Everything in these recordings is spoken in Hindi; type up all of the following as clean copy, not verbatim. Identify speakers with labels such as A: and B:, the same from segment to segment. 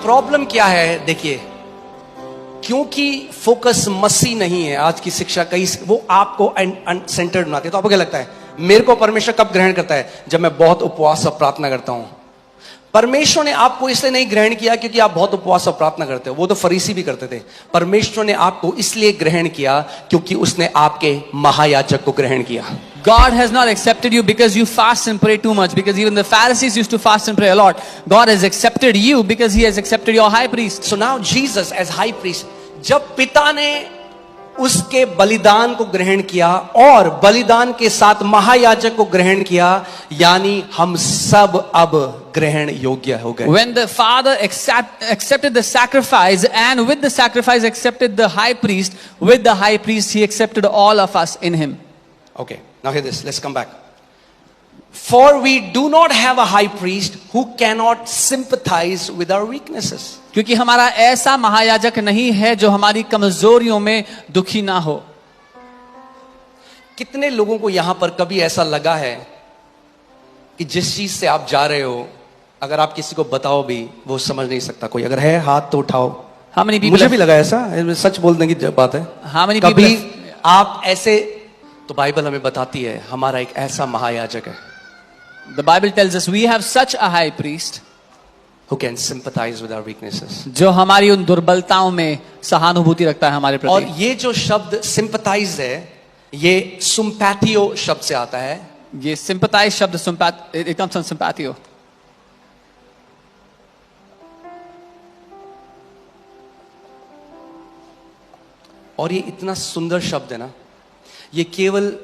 A: प्रॉब्लम क्या है? देखिए, क्योंकि फोकस मसीह नहीं है। आज की शिक्षा कई वो आपको सेंटर्ड बनाती है। तो आपको क्या लगता है मेरे को परमेश्वर कब ग्रहण करता है? जब मैं बहुत उपवास और प्रार्थना करता हूं। परमेश्वर ने आपको इसलिए नहीं ग्रहण किया क्योंकि आप बहुत उपवास और प्रार्थना करते हो। वो तो फरीसी भी करते थे। परमेश्वर ने आपको इसलिए ग्रहण किया क्योंकि उसने आपके महायाजक को ग्रहण किया।
B: God has not accepted you because you fast and pray too much, because even the Pharisees used to fast and pray a lot. God has accepted you because he has accepted your high priest.
A: So now Jesus as high priest, जब पिता ने उसके बलिदान को ग्रहण किया और बलिदान के साथ महायाजक को ग्रहण किया, यानी हम सब अब ग्रहण योग्य हो गए।
B: When the Father accepted the sacrifice, and with the sacrifice accepted the high priest, with the high priest he accepted all of us in him.
A: Okay, now hear this. Let's come back. For we do not have a high priest who cannot sympathize with our weaknesses.
B: क्योंकि हमारा ऐसा महायाजक नहीं है जो हमारी कमजोरियों में दुखी ना हो।
A: कितने लोगों को यहां पर कभी ऐसा लगा है कि जिस चीज से आप जा रहे हो, अगर आप किसी को बताओ भी वो समझ नहीं सकता? कोई अगर है हाथ तो उठाओ।
B: How many people?
A: मुझे भी लगा ऐसा, सच बोलने की बात है।
B: How many people?
A: कभी आप ऐसे, तो बाइबल हमें बताती है हमारा एक ऐसा महायाजक है।
B: The Bible tells us we have such a high priest
A: who can sympathize with our weaknesses.
B: जो हमारी उन दुर्बलताओं में सहानुभूति रखता है हमारे प्रति।
A: और ये जो शब्द sympathize है, ये sympathio शब्द से आता है।
B: ये sympathize शब्द it comes from sympathio.
A: और ये इतना सुंदर शब्द है ना, ये केवल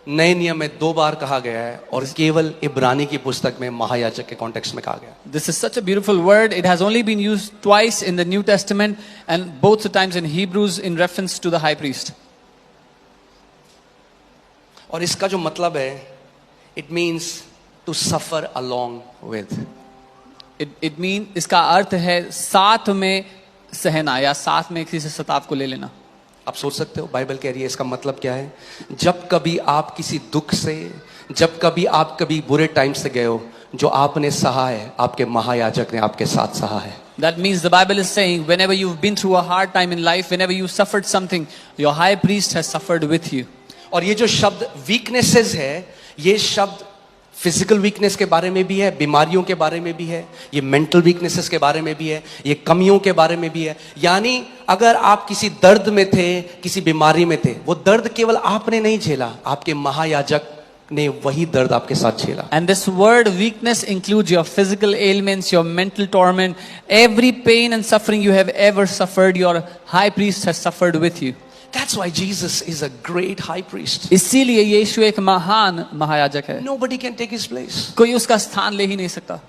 A: नए नियम में 2 बार कहा गया है और केवल इब्रानी की पुस्तक में महायाजक के कॉन्टेक्स्ट में कहा गया।
B: This is such a beautiful word. It has only been used twice in the New Testament and both the times in Hebrews in reference to the high priest.
A: और इसका जो मतलब है, it means to suffer along with.
B: It means इसका अर्थ है साथ में सहना या साथ में किसी से सताव को ले लेना।
A: आप सोच सकते हो बाइबल कह रही है इसका मतलब क्या है? जब कभी आप किसी दुख से, जब कभी आप कभी बुरे टाइम से गए हो, जो आपने सहा है आपके महायाजक ने आपके साथ सहा है।
B: That means the Bible is saying whenever you've been through a hard time in life, whenever you suffered something, your high priest has suffered with you.
A: और ये जो शब्द वीकनेसेस है, ये शब्द फिजिकल वीकनेस के बारे में भी है, बीमारियों के बारे में भी है, ये मेंटल वीकनेसेस के बारे में भी है, ये कमियों के बारे में भी है। यानी अगर आप किसी दर्द में थे, किसी बीमारी में थे, वो दर्द केवल आपने नहीं झेला, आपके महायाजक ने वही दर्द आपके साथ झेला।
B: And this word weakness includes your physical ailments, your mental torment, every pain and suffering you have ever suffered, your high priest has suffered with you.
A: That's why Jesus is a great high priest.
B: इसीलिए यीशु एक महान महायाजक है।
A: Nobody can take his place.
B: कोई उसका स्थान ले ही नहीं सकता।